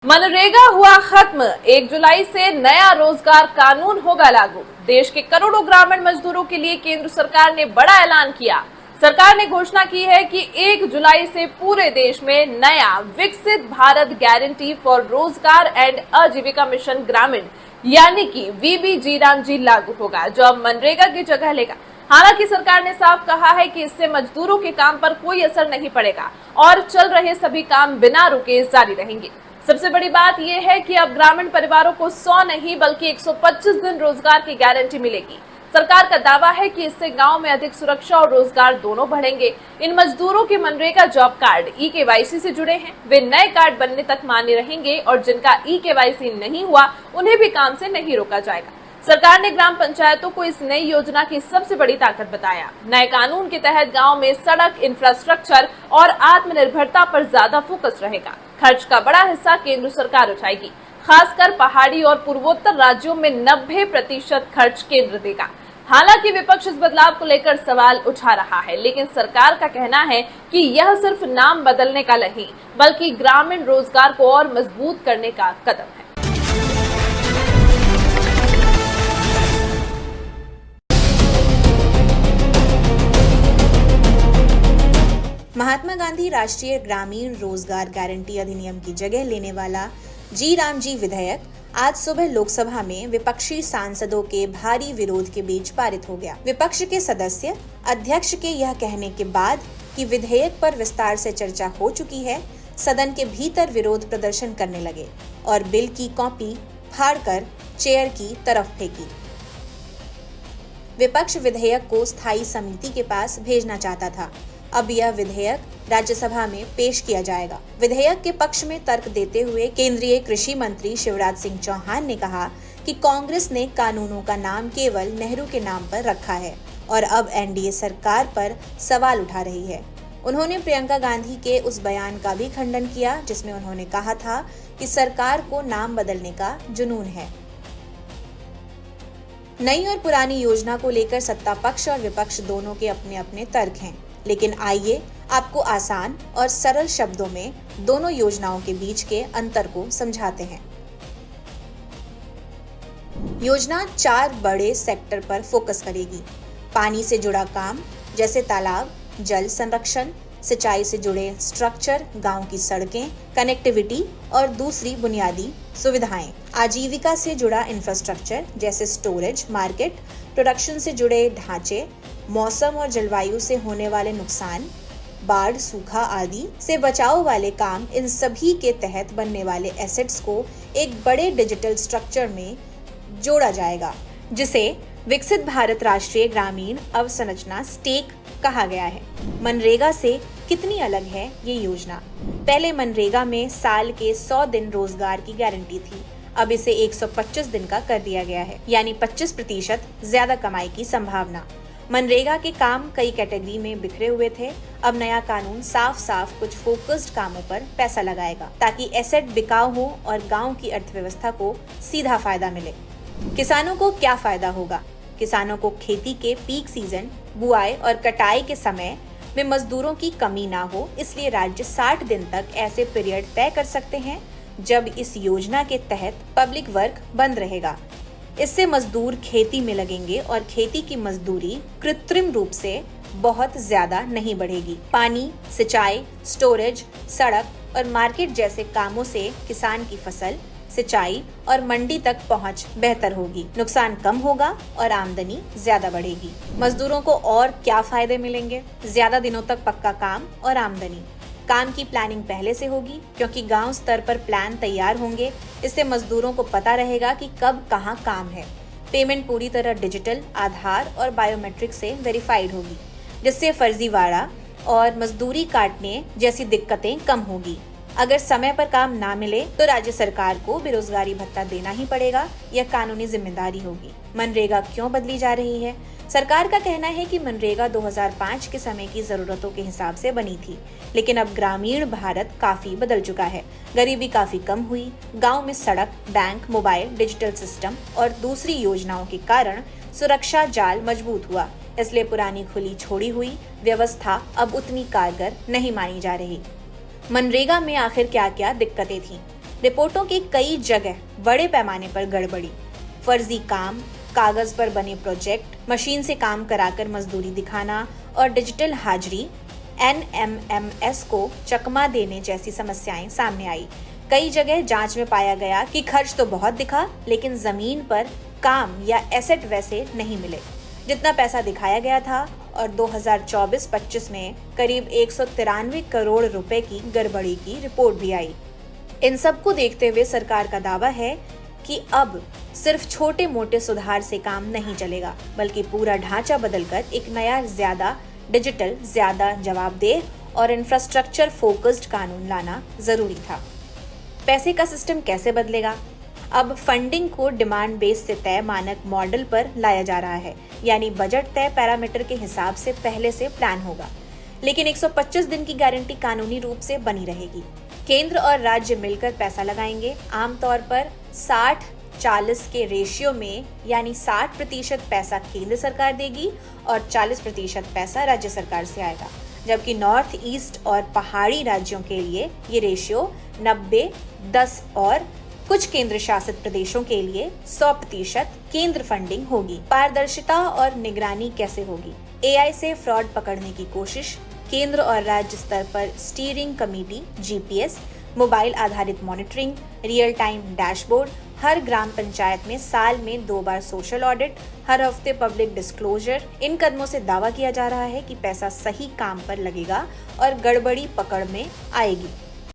मनरेगा हुआ खत्म। 1 जुलाई से नया रोजगार कानून होगा लागू। देश के करोड़ों ग्रामीण मजदूरों के लिए केंद्र सरकार ने बड़ा ऐलान किया। सरकार ने घोषणा की है कि 1 जुलाई से पूरे देश में नया विकसित भारत गारंटी फॉर रोजगार एंड आजीविका मिशन ग्रामीण यानी कि VBG लागू होगा, जो अब मनरेगा की जगह लेगा। हालांकि सरकार ने साफ कहा है कि इससे मजदूरों के काम पर कोई असर नहीं पड़ेगा और चल रहे सभी काम बिना रुके जारी रहेंगे। सबसे बड़ी बात यह है कि अब ग्रामीण परिवारों को 100 नहीं बल्कि 125 दिन रोजगार की गारंटी मिलेगी। सरकार का दावा है कि इससे गांव में अधिक सुरक्षा और रोजगार दोनों बढ़ेंगे। इन मजदूरों के मनरेगा जॉब कार्ड eKYC से जुड़े हैं। वे नए कार्ड बनने तक मान्य रहेंगे और जिनका eKYC नहीं हुआ उन्हें भी काम से नहीं रोका जाएगा। सरकार ने ग्राम पंचायतों को इस नई योजना की सबसे बड़ी ताकत बताया। नए कानून के तहत गांव में सड़क, इंफ्रास्ट्रक्चर और आत्मनिर्भरता पर ज्यादा फोकस रहेगा। खर्च का बड़ा हिस्सा केंद्र सरकार उठाएगी। खासकर पहाड़ी और पूर्वोत्तर राज्यों में 90% खर्च केंद्र देगा। हालांकि विपक्ष इस बदलाव को लेकर सवाल उठा रहा है, लेकिन सरकार का कहना है कि यह सिर्फ नाम बदलने का नहीं बल्कि ग्रामीण रोजगार को और मजबूत करने का कदम है। महात्मा गांधी राष्ट्रीय ग्रामीण रोजगार गारंटी अधिनियम की जगह लेने वाला जी विधेयक आज सुबह लोकसभा में विपक्षी सांसदों के भारी विरोध के बीच पारित हो गया। विपक्ष के सदस्य अध्यक्ष के यह कहने के बाद कि विधेयक पर विस्तार से चर्चा हो चुकी है, सदन के भीतर विरोध प्रदर्शन करने लगे और बिल की कॉपी फाड़कर चेयर की तरफ फेंकी। विपक्ष विधेयक को स्थायी समिति के पास भेजना चाहता था। अब यह विधेयक राज्यसभा में पेश किया जाएगा। विधेयक के पक्ष में तर्क देते हुए केंद्रीय कृषि मंत्री शिवराज सिंह चौहान ने कहा कि कांग्रेस ने कानूनों का नाम केवल नेहरू के नाम पर रखा है और अब एनडीए सरकार पर सवाल उठा रही है। उन्होंने प्रियंका गांधी के उस बयान का भी खंडन किया जिसमें उन्होंने कहा था कि सरकार को नाम बदलने का जुनून है। नई और पुरानी योजना को लेकर सत्ता पक्ष और विपक्ष दोनों के अपने अपने तर्क हैं, लेकिन आइए आपको आसान और सरल शब्दों में दोनों योजनाओं के बीच के अंतर को समझाते हैं। योजना 4 बड़े सेक्टर पर फोकस करेगी। पानी से जुड़ा काम जैसे तालाब, जल संरक्षण, सिंचाई से जुड़े स्ट्रक्चर, गांव की सड़कें, कनेक्टिविटी और दूसरी बुनियादी सुविधाएं। आजीविका से जुड़ा इंफ्रास्ट्रक्चर जैसे स्टोरेज, मार्केट, प्रोडक्शन से जुड़े ढांचे, मौसम और जलवायु से होने वाले नुकसान, बाढ़, सूखा आदि से बचाव वाले काम। इन सभी के तहत बनने वाले एसेट्स को एक बड़े डिजिटल स्ट्रक्चर में जोड़ा जाएगा, जिसे विकसित भारत राष्ट्रीय ग्रामीण अवसंरचना स्टेक कहा गया है। मनरेगा से कितनी अलग है ये योजना? पहले मनरेगा में साल के 100 दिन रोजगार की गारंटी थी। अब इसे 125 दिन का कर दिया गया है, यानी 25% ज्यादा कमाई की संभावना। मनरेगा के काम कई कैटेगरी में बिखरे हुए थे। अब नया कानून साफ साफ कुछ फोकस्ड कामों पर पैसा लगाएगा ताकि एसेट बिकाऊ हो और गांव की अर्थव्यवस्था को सीधा फायदा मिले। किसानों को क्या फायदा होगा? किसानों को खेती के पीक सीजन, बुआई और कटाई के समय में मजदूरों की कमी ना हो, इसलिए राज्य 60 दिन तक ऐसे पीरियड तय कर सकते हैं जब इस योजना के तहत पब्लिक वर्क बंद रहेगा। इससे मजदूर खेती में लगेंगे और खेती की मजदूरी कृत्रिम रूप से बहुत ज्यादा नहीं बढ़ेगी। पानी, सिंचाई, स्टोरेज, सड़क और मार्केट जैसे कामों से किसान की फसल, सिंचाई और मंडी तक पहुंच बेहतर होगी, नुकसान कम होगा और आमदनी ज्यादा बढ़ेगी। मजदूरों को और क्या फायदे मिलेंगे? ज्यादा दिनों तक पक्का काम और आमदनी। काम की प्लानिंग पहले से होगी क्योंकि गांव स्तर पर प्लान तैयार होंगे। इससे मजदूरों को पता रहेगा कि कब कहां काम है। पेमेंट पूरी तरह डिजिटल, आधार और बायोमेट्रिक से वेरीफाइड होगी, जिससे फर्जीवाड़ा और मजदूरी काटने जैसी दिक्कतें कम होगी। अगर समय पर काम ना मिले तो राज्य सरकार को बेरोजगारी भत्ता देना ही पड़ेगा। यह कानूनी जिम्मेदारी होगी। मनरेगा क्यों बदली जा रही है? सरकार का कहना है कि मनरेगा 2005 के समय की जरूरतों के हिसाब से बनी थी, लेकिन अब ग्रामीण भारत काफी बदल चुका है। गरीबी काफी कम हुई। गांव में सड़क, बैंक, मोबाइल, डिजिटल सिस्टम और दूसरी योजनाओं के कारण सुरक्षा जाल मजबूत हुआ। इसलिए पुरानी खुली छोड़ी हुई व्यवस्था अब उतनी कारगर नहीं मानी जा रही। मनरेगा में आखिर क्या क्या दिक्कतें थीं? रिपोर्टों की कई जगह बड़े पैमाने पर गड़बड़ी, फर्जी काम, कागज पर बने प्रोजेक्ट, मशीन से काम कराकर मजदूरी दिखाना और डिजिटल हाजिरी NMMS को चकमा देने जैसी समस्याएं सामने आई। कई जगह जांच में पाया गया कि खर्च तो बहुत दिखा, लेकिन जमीन पर काम या एसेट वैसे नहीं मिले जितना पैसा दिखाया गया था और 2024-25 में करीब 193 करोड़ रुपए की गड़बड़ी की रिपोर्ट भी आई। इन सब को देखते हुए सरकार का दावा है कि अब सिर्फ छोटे मोटे सुधार से काम नहीं चलेगा, बल्कि पूरा ढांचा बदलकर एक नया, ज्यादा डिजिटल, ज्यादा जवाबदेह और इंफ्रास्ट्रक्चर फोकस्ड कानून लाना जरूरी था। पैसे का सिस्टम कैसे बदलेगा? अब फंडिंग को डिमांड बेस से तय मानक मॉडल पर लाया जा रहा है, यानी बजट तय पैरामीटर के हिसाब से पहले से प्लान होगा, लेकिन 125 दिन की गारंटी कानूनी रूप से बनी रहेगी। केंद्र और राज्य मिलकर पैसा लगाएंगे, आमतौर पर 60-40 के रेशियो में, यानी 60% पैसा केंद्र सरकार देगी और 40% पैसा राज्य सरकार से आएगा, जबकि नॉर्थ ईस्ट और पहाड़ी राज्यों के लिए ये रेशियो 90-10 और कुछ केंद्र शासित प्रदेशों के लिए 100% केंद्र फंडिंग होगी। पारदर्शिता और निगरानी कैसे होगी? AI से फ्रॉड पकड़ने की कोशिश, केंद्र और राज्य स्तर पर स्टीयरिंग कमेटी, GPS, मोबाइल आधारित मॉनिटरिंग, रियल टाइम डैशबोर्ड, हर ग्राम पंचायत में साल में 2 बार सोशल ऑडिट, हर हफ्ते पब्लिक डिस्क्लोजर। इन कदमों से दावा किया जा रहा है कि पैसा सही काम पर लगेगा और गड़बड़ी पकड़ में आएगी।